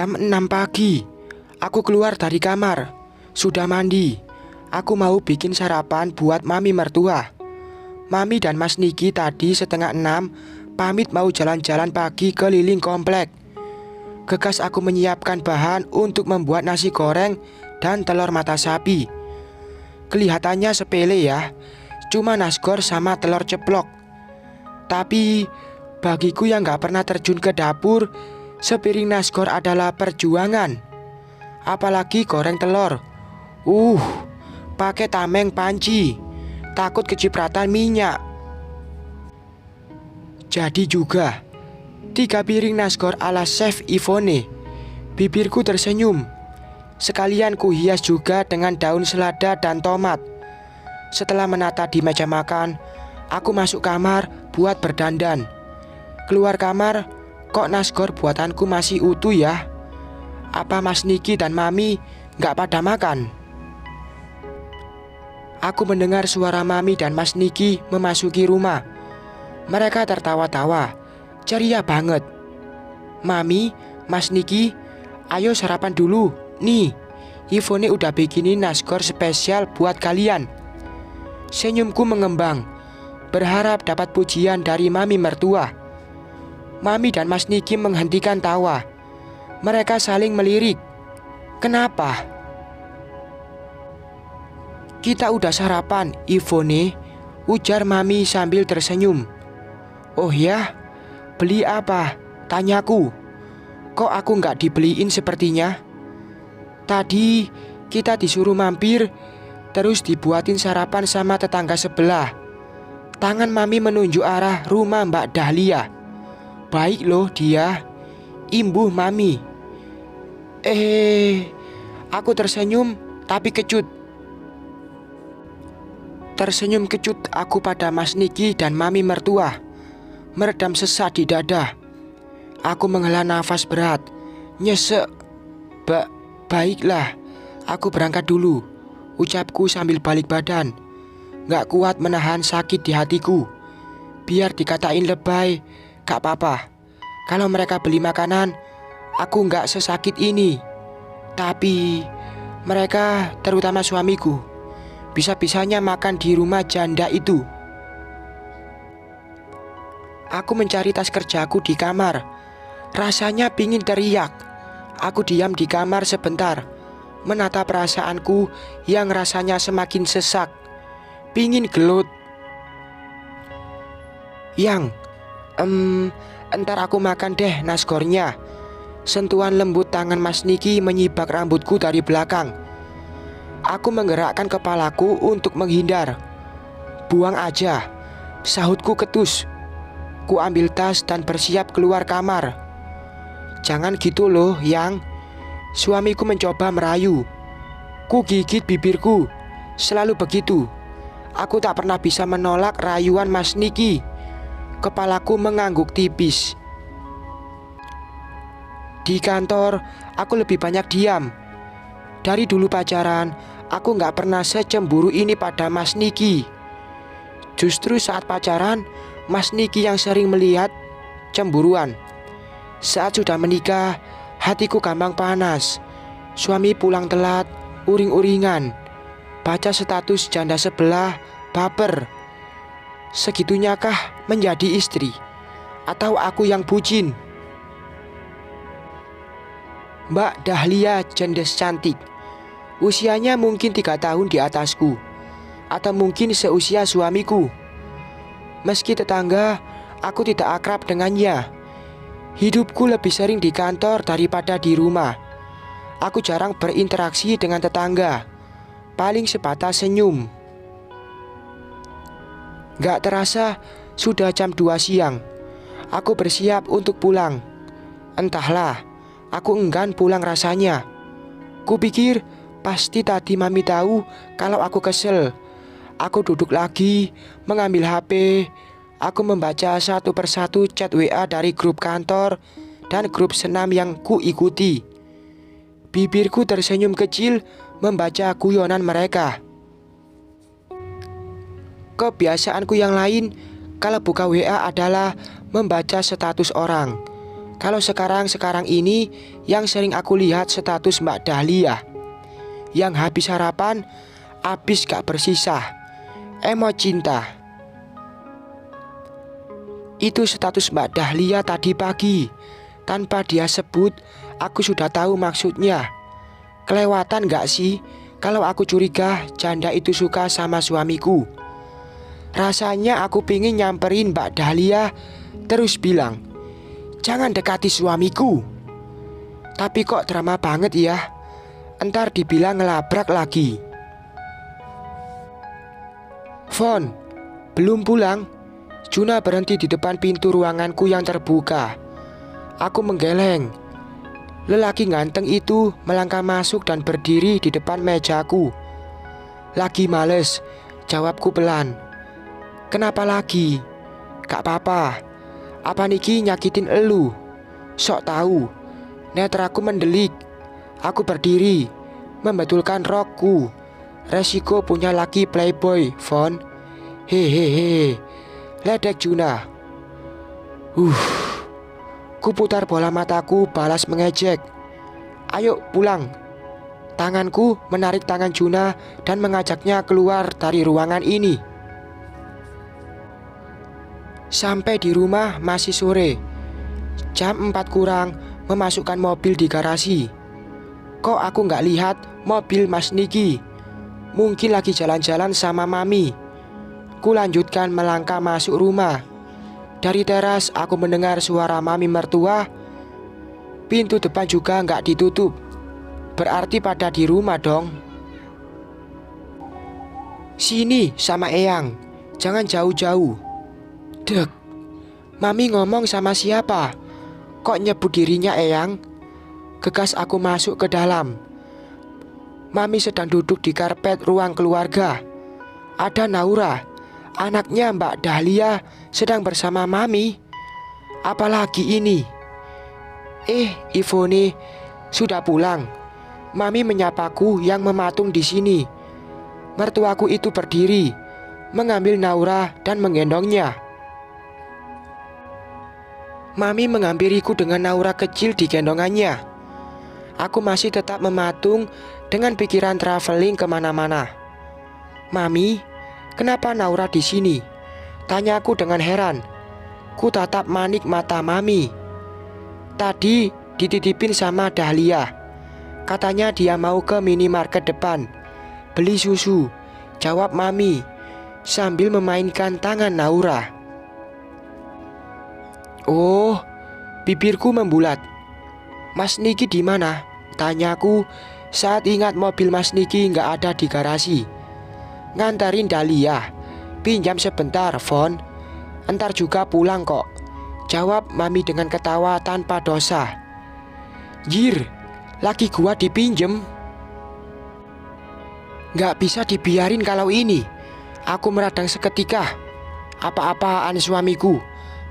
Jam 6 pagi. Aku keluar dari kamar. Sudah mandi. Aku mau bikin sarapan buat mami mertua. Mami dan Mas Niki tadi setengah 6 pamit mau jalan-jalan pagi keliling komplek. Gegas aku menyiapkan bahan untuk membuat nasi goreng dan telur mata sapi. Kelihatannya sepele ya, cuma nasgor sama telur ceplok. Tapi bagiku yang gak pernah terjun ke dapur, sepiring nasgor adalah perjuangan. Apalagi goreng telur. Pakai tameng panci. Takut kecipratan minyak. Jadi juga 3 piring nasgor ala Chef Ivone. Bibirku tersenyum. Sekalian ku hias juga dengan daun selada dan tomat. Setelah menata di meja makan, aku masuk kamar buat berdandan. Keluar kamar, kok nasgor buatanku masih utuh ya? Apa Mas Niki dan Mami gak pada makan? Aku mendengar suara Mami dan Mas Niki memasuki rumah. Mereka tertawa-tawa, ceria banget. Mami, Mas Niki, ayo sarapan dulu. Nih, Ivone udah bikinin nasgor spesial buat kalian. Senyumku mengembang, berharap dapat pujian dari Mami mertua. Mami dan Mas Niki menghentikan tawa. Mereka saling melirik. Kenapa? Kita udah sarapan, Ivone, ujar Mami sambil tersenyum. Oh ya? Beli apa? Tanyaku. Kok aku nggak dibeliin sepertinya? Tadi kita disuruh mampir, terus dibuatin sarapan sama tetangga sebelah. Tangan Mami menunjuk arah rumah Mbak Dahlia. Baik loh dia, imbuh Mami. Aku tersenyum tapi kecut. Tersenyum kecut aku pada Mas Niki dan Mami mertua. Meredam sesak di dada. Aku menghela nafas berat. Nyesek. Baiklah, aku berangkat dulu, ucapku sambil balik badan. Gak kuat menahan sakit di hatiku. Biar dikatain lebay, gak apa-apa. Kalau mereka beli makanan, aku gak sesakit ini. Tapi mereka, terutama suamiku, bisa-bisanya makan di rumah janda itu. Aku mencari tas kerjaku di kamar. Rasanya pingin teriak. Aku diam di kamar sebentar, menata perasaanku yang rasanya semakin sesak. Pingin gelut. Entar aku makan deh nasgornya. Sentuhan lembut tangan Mas Niki menyibak rambutku dari belakang. Aku menggerakkan kepalaku untuk menghindar. Buang aja, sahutku ketus. Ku ambil tas dan bersiap keluar kamar. Jangan gitu loh, Yang. Suamiku mencoba merayu. Ku gigit bibirku. Selalu begitu. Aku tak pernah bisa menolak rayuan Mas Niki. Kepalaku mengangguk tipis. Di kantor, aku lebih banyak diam. Dari dulu pacaran, aku gak pernah secemburu ini pada Mas Niki. Justru saat pacaran, Mas Niki yang sering melihat cemburuan. Saat sudah menikah, hatiku gampang panas. Suami pulang telat, uring-uringan. Baca status janda sebelah, baper. Segitunya kah menjadi istri? Atau aku yang bucin? Mbak Dahlia cendes cantik. Usianya mungkin 3 tahun di atasku, atau mungkin seusia suamiku. Meski tetangga, aku tidak akrab dengannya. Hidupku lebih sering di kantor daripada di rumah. Aku jarang berinteraksi dengan tetangga. Paling sebatas senyum. Gak terasa sudah jam 2 siang. Aku bersiap untuk pulang. Entahlah, aku enggan pulang rasanya. Kupikir pasti tadi Mami tahu kalau aku kesel. Aku duduk lagi, mengambil HP. Aku membaca satu persatu chat WA dari grup kantor dan grup senam yang ku ikuti. Bibirku tersenyum kecil membaca guyonan mereka. Kebiasaanku yang lain kalau buka WA adalah membaca status orang. Kalau sekarang ini yang sering aku lihat status Mbak Dahlia, yang habis harapan, habis gak bersisa, emo cinta. Itu status Mbak Dahlia tadi pagi. Tanpa dia sebut, aku sudah tahu maksudnya. Kelewatan gak sih kalau aku curiga janda itu suka sama suamiku? Rasanya aku pingin nyamperin Mbak Dahlia, terus bilang, "Jangan dekati suamiku." Tapi kok drama banget ya. Entar dibilang ngelabrak lagi. "Fon, belum pulang?" Juna berhenti di depan pintu ruanganku yang terbuka. Aku menggeleng. Lelaki ganteng itu melangkah masuk dan berdiri di depan mejaku. "Lagi males," jawabku pelan. "Kenapa lagi?" "Gak apa-apa. Apa niki nyakitin elu?" Sok tahu. Netraku mendelik. Aku berdiri, membetulkan rokku. Resiko punya laki playboy, Fon. Hehehe. Ledek Juna. Kuputar bola mataku balas mengejek. "Ayo pulang." Tanganku menarik tangan Juna dan mengajaknya keluar dari ruangan ini. Sampai di rumah masih sore. Jam 4 kurang memasukkan mobil di garasi. Kok aku gak lihat mobil Mas Niki? Mungkin lagi jalan-jalan sama Mami. Ku lanjutkan melangkah masuk rumah. Dari teras aku mendengar suara Mami mertua. Pintu depan juga gak ditutup. Berarti pada di rumah dong. "Sini sama Eyang, jangan jauh-jauh." Dek, Mami ngomong sama siapa? Kok nyebut dirinya Eyang? Gegas aku masuk ke dalam. Mami sedang duduk di karpet ruang keluarga. Ada Naura, anaknya Mbak Dahlia, sedang bersama Mami. Apalagi ini? Ivone sudah pulang. Mami menyapaku yang mematung di sini. Mertuaku itu berdiri, mengambil Naura dan menggendongnya. Mami menghampiriku dengan Naura kecil di gendongannya. Aku masih tetap mematung dengan pikiran traveling kemana-mana. "Mami, kenapa Naura di sini?" Tanyaku dengan heran. Ku tatap manik mata Mami. "Tadi dititipin sama Dahlia. Katanya dia mau ke minimarket depan beli susu," jawab Mami sambil memainkan tangan Naura. Oh, bibirku membulat. "Mas Niki di mana?" tanyaku saat ingat mobil Mas Niki nggak ada di garasi. "Ngantarin Dahlia, pinjam sebentar, Fon. Entar juga pulang kok," jawab Mami dengan ketawa tanpa dosa. "Jir, laki gua dipinjem. Nggak bisa dibiarin kalau ini." Aku meradang seketika. Apa-apaan suamiku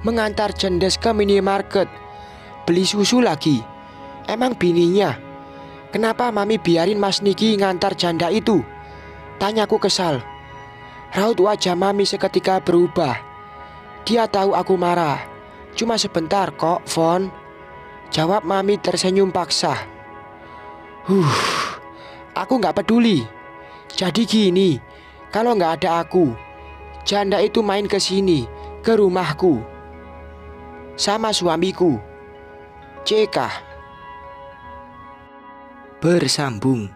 mengantar jendes ke minimarket beli susu lagi. Emang bininya? Kenapa Mami biarin Mas Niki ngantar janda itu? Tanyaku kesal. Raut wajah Mami seketika berubah. Dia tahu aku marah. "Cuma sebentar kok, Fon," jawab Mami tersenyum paksa. Aku gak peduli. Jadi gini, kalau gak ada aku, janda itu main ke sini, ke rumahku sama suamiku. CK. Bersambung.